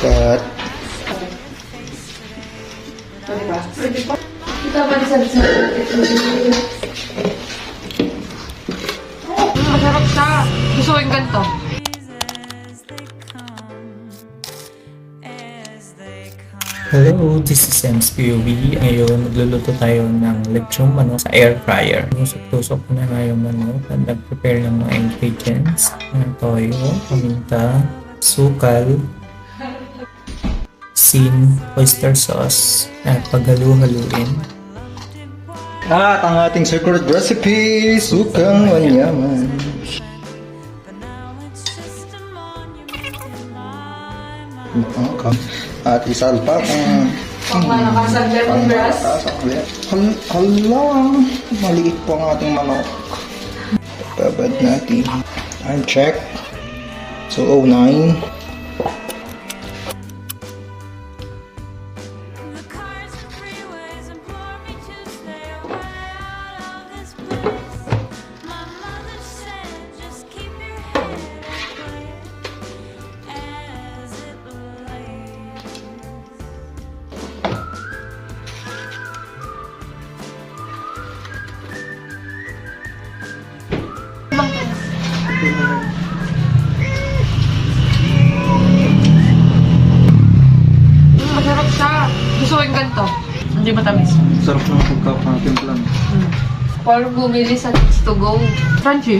Cut. Diba? Pwede pa. Ito ba sa masarap siya. Gusto ko yung ganito. Hello, this is Ems POV. Ngayon, magluluto tayo ng lechong manok sa air fryer. Tusok-tusok ko na nga yung manok at nag-prepare ng mga ingredients. Toyo, paminta, sukal, sin, oyster sauce, at paghalu-haluin. At ang ating secret recipe, sukang wanyaman. At isalpa Pang malakasag lemongrass. Hala, maliit po ang ating manok. Babad natin. Time check. So, 09. Masarap siya. Gusto ko yung ganito. Hindi matamis. Sarap ng pagkakatimplan. Or bumili sa Needs to Go. Crunchy.